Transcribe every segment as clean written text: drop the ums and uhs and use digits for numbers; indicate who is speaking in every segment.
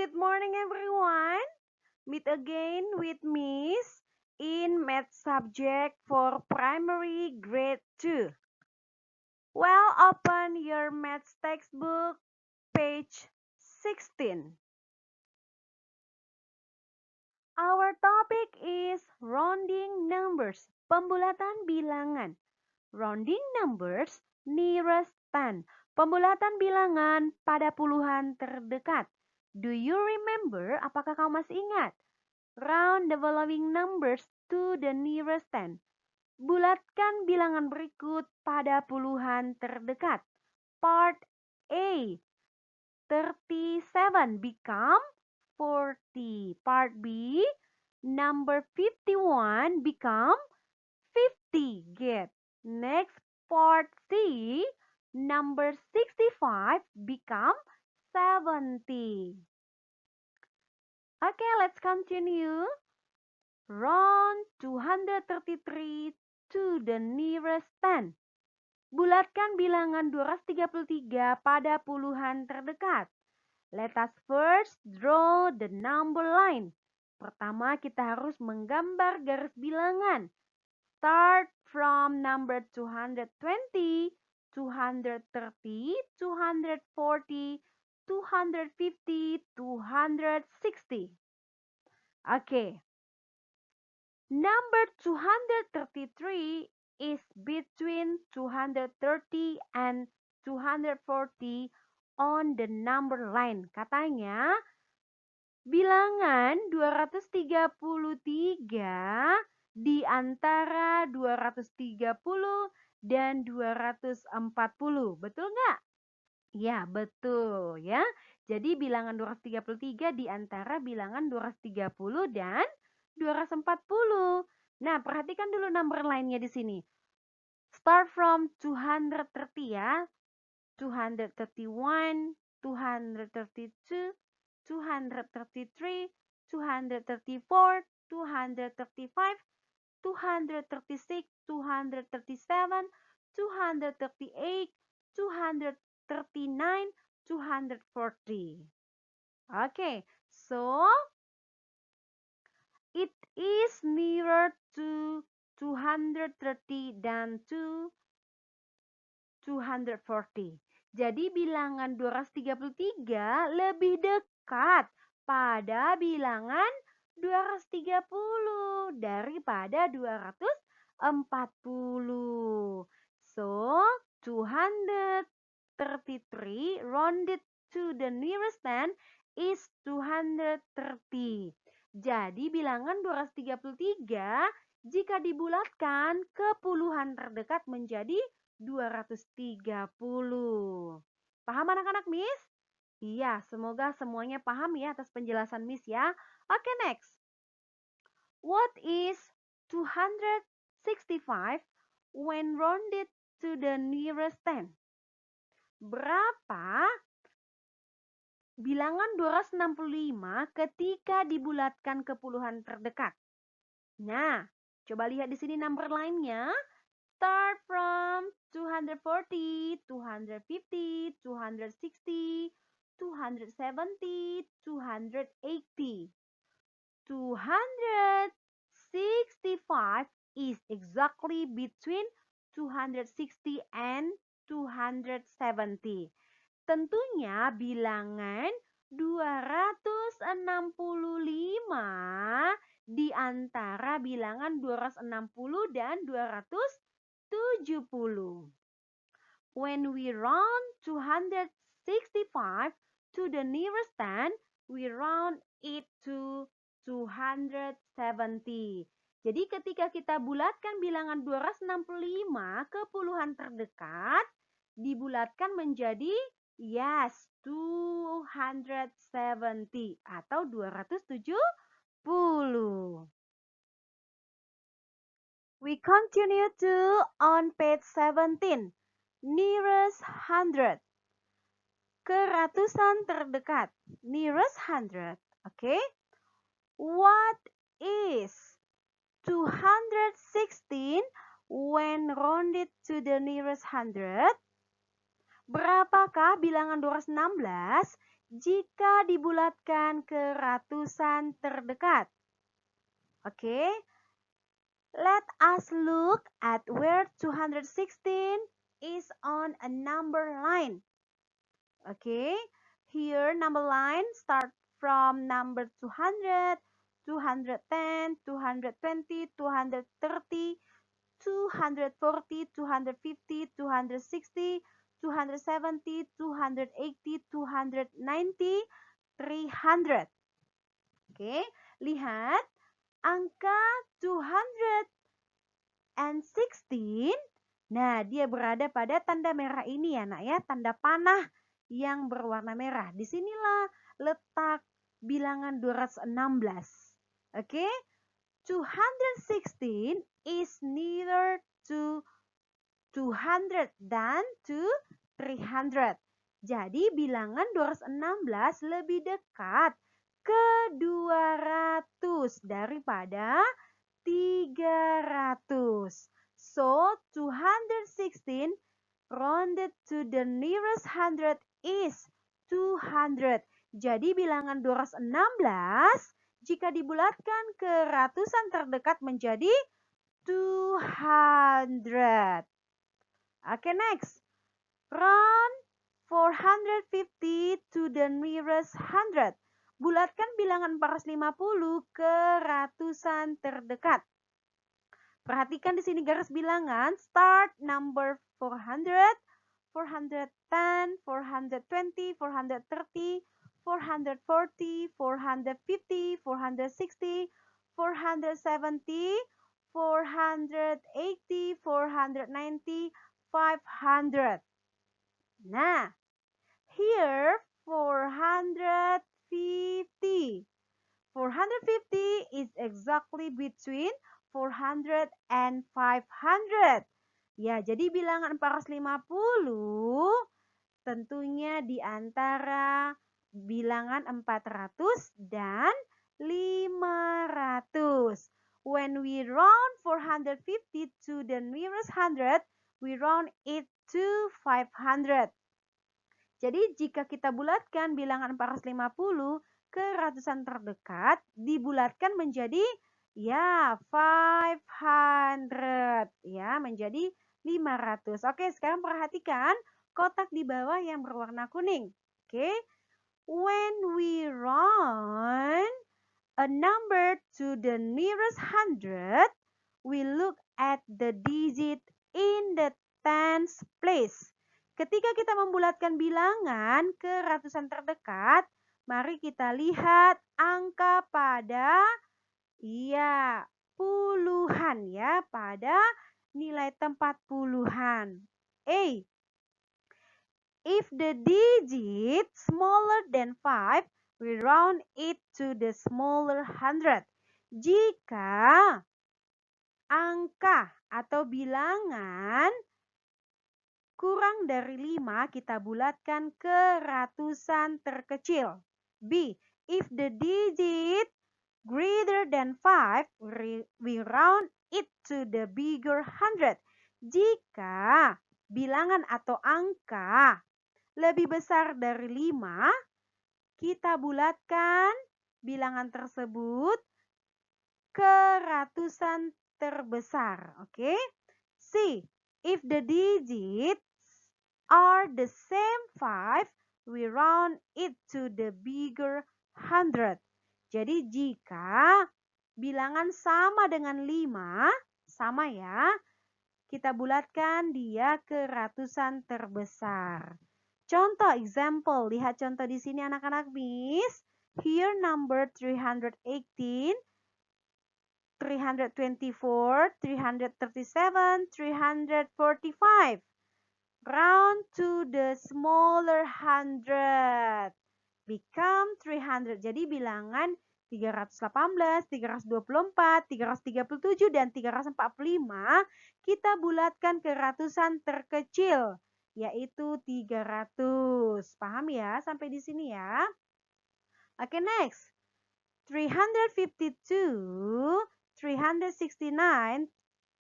Speaker 1: Good morning, everyone. Meet again with Miss in math subject for primary grade 2. Well, open your math textbook, page 16. Our topic is rounding numbers, pembulatan bilangan. Rounding numbers nearest 10, pembulatan bilangan pada puluhan terdekat. Do you remember? Apakah kamu masih ingat? Round the following numbers to the nearest 10. Bulatkan bilangan berikut pada puluhan terdekat. Part A, 37 become 40. Part B, number 51 become 50. Get. Next, part C, number 65 become 70. Okay, let's continue. Round 233 to the nearest 10. Bulatkan bilangan 233 pada puluhan terdekat. Let us first draw the number line. Pertama, kita harus menggambar garis bilangan. Start from number 220, 230, 240, 250, 260. Okay. Number 233 is between 230 and 240 on the number line. Katanya, bilangan 233 di antara 230 dan 240. Betul nggak? Ya, betul ya. Jadi bilangan 233 di antara bilangan 230 dan 240. Nah, perhatikan dulu number line-nya di sini. Start from 230 ya. 231, 232, 233, 234, 235, 236, 237, 238, 239, 240. Okay, so it is nearer to 230 than to 240. Jadi bilangan 233 lebih dekat pada bilangan 230 daripada 240. So, 233 rounded to the nearest 10 is 230. Jadi bilangan 233 jika dibulatkan ke puluhan terdekat menjadi 230. Paham anak-anak Miss? Iya, semoga semuanya paham ya atas penjelasan Miss ya. Oke, next. What is 265 when rounded to the nearest 10? Berapa bilangan 265 ketika dibulatkan ke puluhan terdekat? Nah, coba lihat di sini number line-nya. Start from 240, 250, 260, 270, 280. 265 is exactly between 260 and 270. Tentunya bilangan 265 di antara bilangan 260 dan 270. When we round 265 to the nearest 10, we round it to 270. Jadi ketika kita bulatkan bilangan 265 ke puluhan terdekat, dibulatkan menjadi yes, 270 atau 270. We continue to on page 17. Nearest 100. Keratusan terdekat. Nearest 100. Okay. What is 216 when rounded to the nearest 100? Berapakah bilangan 216 jika dibulatkan ke ratusan terdekat? Oke, let us look at where 216 is on a number line. Okay, here number line start from number 200, 210, 220, 230, 240, 250, 260, 270, 280, 290, 300. Oke, lihat angka 216. Nah, dia berada pada tanda merah ini ya, Nak ya, tanda panah yang berwarna merah. Disinilah letak bilangan 216. Oke, 216 is nearer to 200 than to 300. Jadi bilangan 216 lebih dekat ke 200 daripada 300. So 216 rounded to the nearest 100 is 200. Jadi bilangan 216 jika dibulatkan ke ratusan terdekat menjadi 200. Okay, next. Round 450 to the nearest 100. Bulatkan bilangan 450 ke ratusan terdekat. Perhatikan di sini garis bilangan. Start number 400, 410, 420, 430, 440, 450, 460, 470, 480, 490, 500. Nah, here 450. 450 is exactly between 400 and 500. Ya, jadi bilangan 450 tentunya di antara bilangan 400 dan 500. When we round 450 to the nearest 100, we round it to 500. Jadi jika kita bulatkan bilangan 450 ke ratusan terdekat, dibulatkan menjadi ya 500 ya, menjadi 500. Oke, sekarang perhatikan kotak di bawah yang berwarna kuning. Oke. When we round a number to the nearest 100, we look at the digit in the tens place. Ketika kita membulatkan bilangan ke ratusan terdekat, mari kita lihat angka pada puluhan ya, pada nilai tempat puluhan. A. If the digit smaller than 5, we round it to the smaller 100. Jika angka atau bilangan kurang dari 5, kita bulatkan ke ratusan terkecil. B. If the digit greater than 5, we round it to the bigger 100. Jika bilangan atau angka lebih besar dari 5, kita bulatkan bilangan tersebut ke ratusan terbesar. Oke. C. If the digits are the same 5, we round it to the bigger 100. Jadi jika bilangan sama dengan 5, sama ya, kita bulatkan dia ke ratusan terbesar. Contoh example, lihat contoh di sini anak-anak Miss. Here number 318, 324, 337, 345. Round to the smaller 100. Become 300. Jadi bilangan 318, 324, 337, dan 345 kita bulatkan ke ratusan terkecil, yaitu 300. Paham ya sampai di sini ya? Oke, next. 352, 369,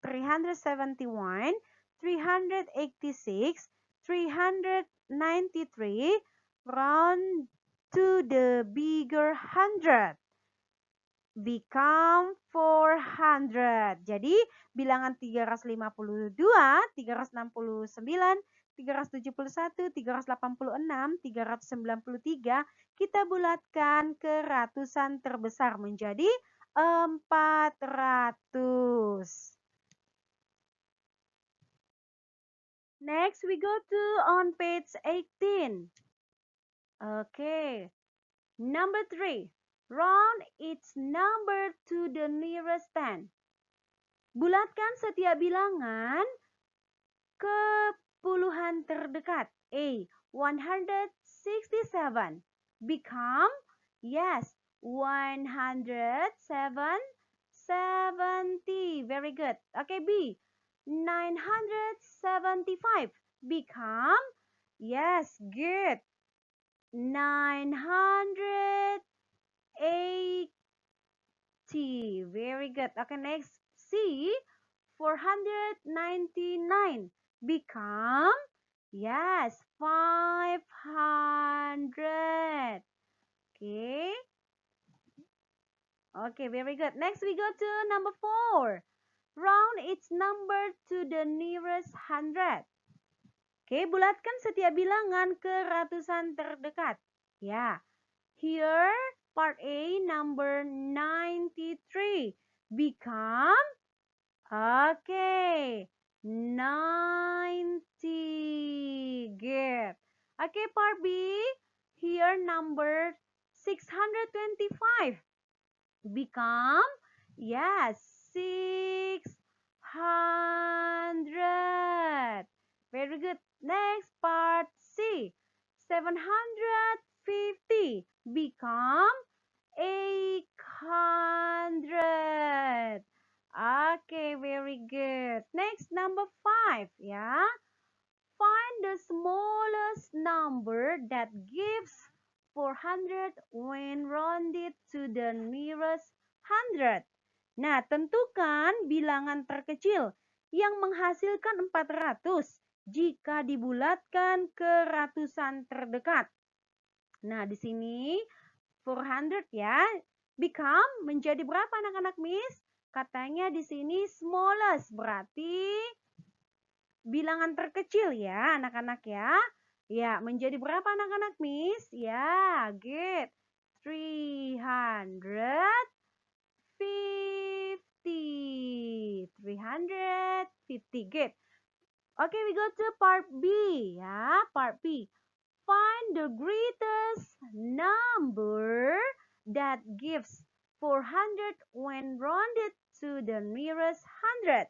Speaker 1: 371, 386, 390, 193 round to the bigger hundred. Become 400. Jadi bilangan 352, 369, 371, 386, 393 kita bulatkan ke ratusan terbesar menjadi 400. Next we go to on page 18. Okay. Number 3. Round its number to the nearest 10. Bulatkan setiap bilangan ke puluhan terdekat. A. 167. Become, yes, 170. Very good. Okay, B. 975. Become, yes, good. 980. Very good. Okay, next. C. 499. Become, yes, 500. Okay. Okay, very good. Next, we go to number 4. Round its number to the nearest 100. Oke, bulatkan setiap bilangan ke ratusan terdekat. Ya, here part A number 93 become, okay, 90. Good. Okay, part B, here number 625 become, yes, 600. Very good. Next, part C. 750 become 800. Okay, very good. Next, number 5. Yeah. Find the smallest number that gives 400 when rounded to the nearest 100. Nah, tentukan bilangan terkecil yang menghasilkan 400 jika dibulatkan ke ratusan terdekat. Nah, di sini 400 ya. Become menjadi berapa anak-anak Miss? Katanya di sini smallest, berarti bilangan terkecil ya anak-anak ya. Ya, menjadi berapa anak-anak Miss? Ya, good. 350. 350, good. Okay, we go to part B ya, part B. Find the greatest number that gives 400 when rounded to the nearest 100.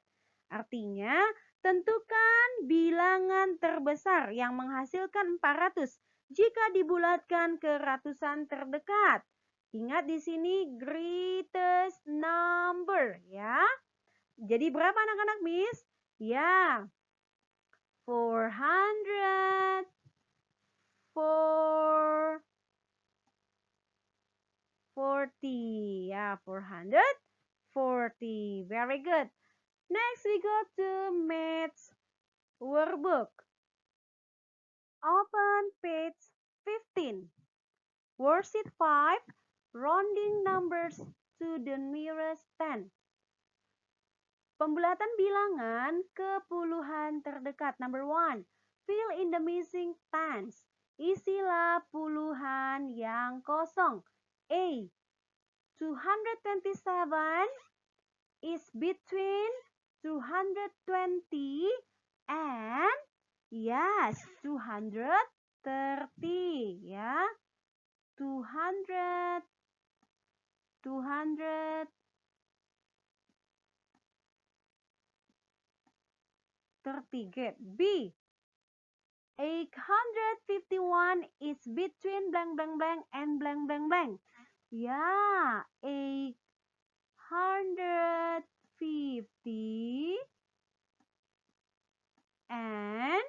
Speaker 1: Artinya, tentukan bilangan terbesar yang menghasilkan 400 jika dibulatkan ke ratusan terdekat. Ingat di sini greatest number ya. Jadi berapa anak-anak Miss? Ya, 400. 440. Yeah, 440. Very good. Next, we go to maths workbook. Open page 15. Worksheet 5. Rounding numbers to the nearest 10. Pembulatan bilangan ke puluhan terdekat. Number 1. Fill in the missing tens. Isilah puluhan yang kosong. A. 227 is between 220 and, yes, 230 ya. 230. Good. B. 851 is between blank blank blank and blank blank blank. Yeah, 850 and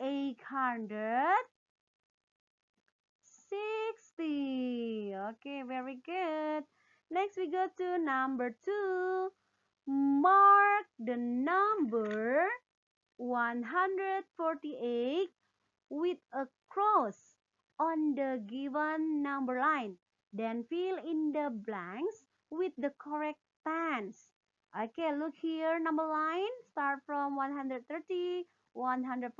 Speaker 1: 860. Okay, very good. Next we go to number 2. Mark the number 148 with a cross on the given number line. Then fill in the blanks with the correct tens. Okay, look here, number line. Start from 130, 140,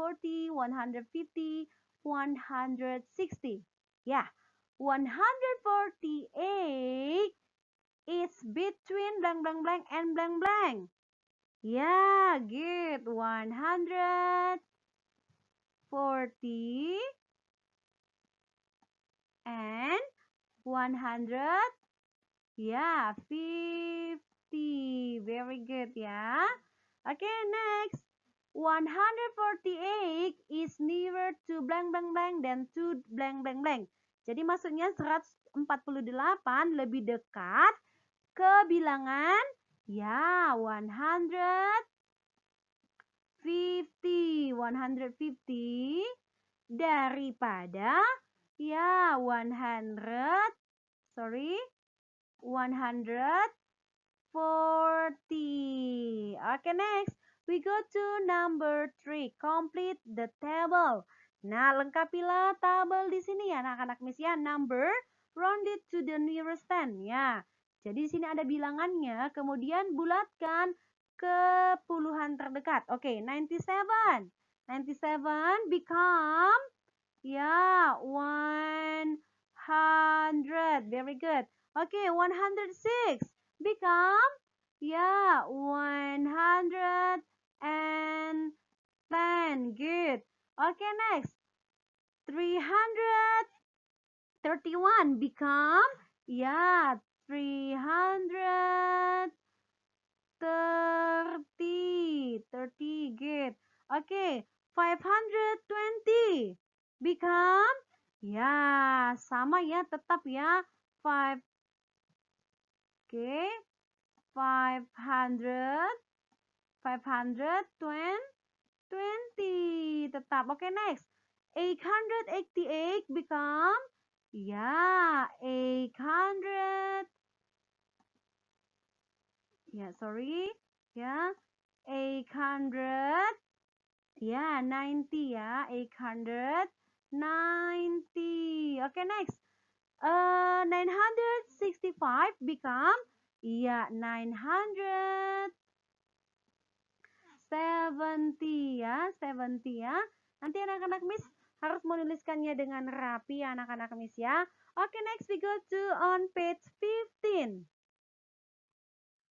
Speaker 1: 150, 160. Yeah, 148 is between blank, blank, blank, and blank, blank. Yeah, good. 140 and 100. Yeah, 50. Very good ya. Okay, next. 148 is nearer to blank, blank, blank than to blank, blank, blank. Jadi maksudnya 148 lebih dekat ke bilangan ya 150 daripada ya 140. Okay, next we go to number 3. Complete the table. Nah, lengkapilah tabel di sini ya anak-anak Miss ya. Number rounded to the nearest 10 ya. Jadi di sini ada bilangannya, kemudian bulatkan ke puluhan terdekat. Oke, 97. 97 become ya 100. Very good. Okay, 106 become ya 110. Good. Okay, next. 331 become ya 330. Good. Okay, 520 become ya sama ya, tetap ya 5. Okay, 520 tetap. Okay, next. 888 become ya 800. Ya, sorry. Ya, 800. Ya, 90 ya. 890. Okay, next. 965 become ya 970 ya. 70 ya. Nanti anak-anak Miss harus menuliskannya dengan rapi ya anak-anak Miss ya. Okay, next we go to on page 15.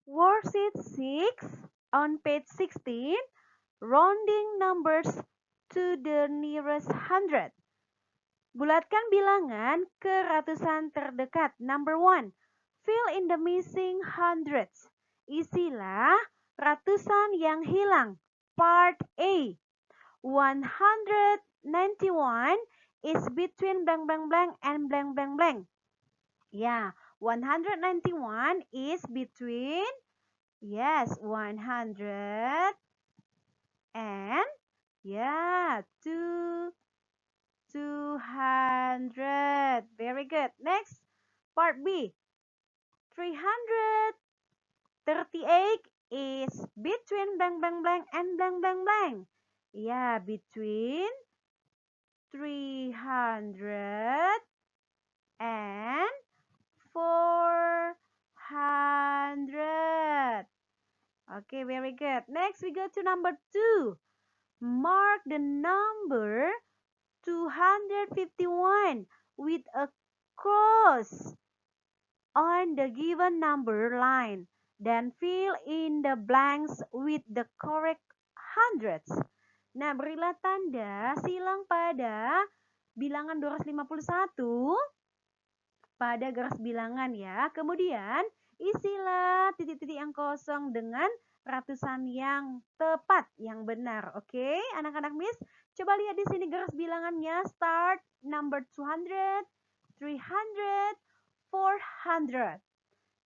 Speaker 1: Worksheet 6 on page 16, rounding numbers to the nearest 100. Bulatkan bilangan ke ratusan terdekat. Number 1, fill in the missing hundreds. Isilah ratusan yang hilang. Part A, 191 is between blank, blank, blank and blank, blank, blank. Yeah, 191 is between, yes, 100 and, yeah, 200. Very good. Next, part B. 338 is between blank, blank, blank and blank, blank, blank. Yeah, between 300 and 400. Okay, very good. Next, we go to number 2. Mark the number 251 with a cross on the given number line. Then fill in the blanks with the correct hundreds. Nah, berilah tanda silang pada bilangan 251 pada garis bilangan ya. Kemudian isilah titik-titik yang kosong dengan ratusan yang tepat, yang benar. Oke, anak-anak Miss, coba lihat di sini garis bilangannya. Start number 200, 300, 400.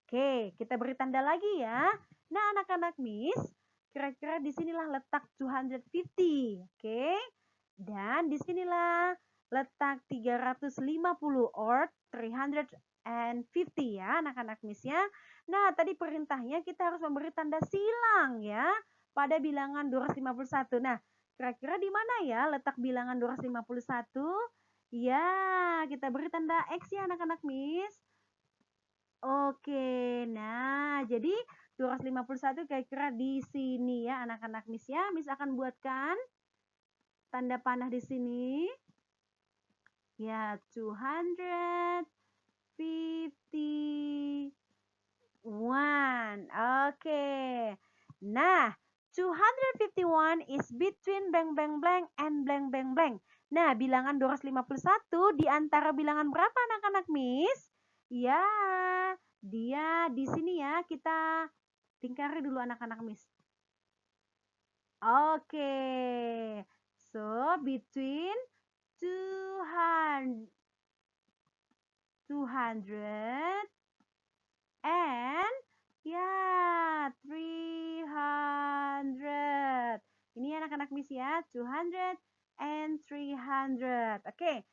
Speaker 1: Oke, kita beri tanda lagi ya. Nah, anak-anak Miss, kira-kira disinilah letak 250. Oke, dan disinilah letak 350 or 350 ya anak-anak Miss ya. Nah, tadi perintahnya kita harus memberi tanda silang ya pada bilangan 251. Nah, Kira-kira di mana ya letak bilangan 251? Ya, kita beri tanda X ya anak-anak Miss. Oke, nah jadi 251 kira-kira di sini ya anak-anak Miss ya. Miss akan buatkan tanda panah di sini. Ya, 251. Oke. Nah, 251 is between blank blank blank and blank blank blank. Nah, bilangan 251 di antara bilangan berapa anak-anak Miss? Ya, dia di sini ya. Kita tingkari dulu anak-anak Miss. Oke. So, between 200 and ya 300. Ini anak-anak Miss ya, 200 and 300. Oke.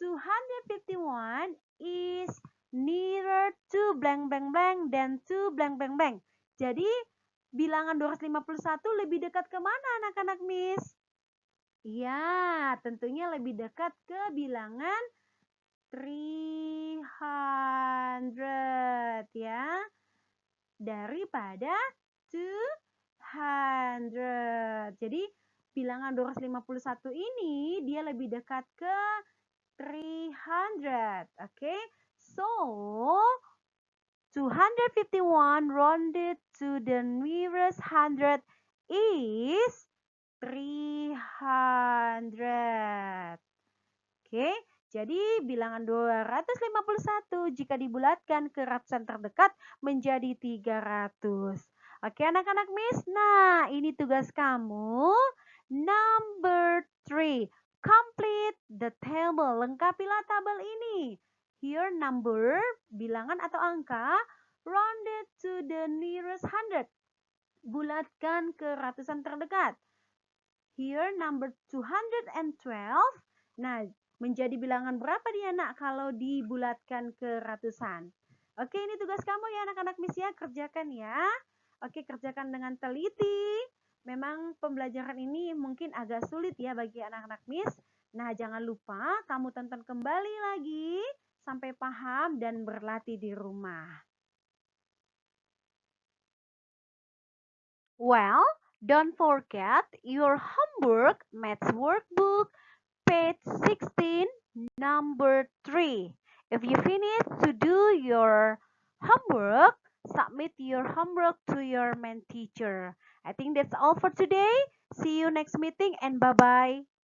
Speaker 1: 251 is nearer to blank blank blank than to blank blank blank. Jadi bilangan 251 lebih dekat ke mana anak-anak Miss? Ya, tentunya lebih dekat ke bilangan 300 ya. Daripada 200. Jadi bilangan 251 ini dia lebih dekat ke 300. Oke. So 251 rounded to the nearest hundred is 300. Oke, jadi bilangan 251 jika dibulatkan ke ratusan terdekat menjadi 300. Oke anak-anak Miss, nah ini tugas kamu. Number 3, complete the table. Lengkapilah tabel ini. Here number, bilangan atau angka, rounded to the nearest hundred. Bulatkan ke ratusan terdekat. Here number 212. Nah, menjadi bilangan berapa dia nak kalau dibulatkan ke ratusan? Oke, ini tugas kamu ya anak-anak Miss ya, kerjakan ya. Oke, kerjakan dengan teliti. Memang pembelajaran ini mungkin agak sulit ya bagi anak-anak Miss. Nah, jangan lupa kamu tonton kembali lagi sampai paham dan berlatih di rumah. Well, don't forget your homework maths workbook page 16 number 3. If you finish to do your homework, submit your homework to your math teacher. I think that's all for today. See you next meeting and bye-bye.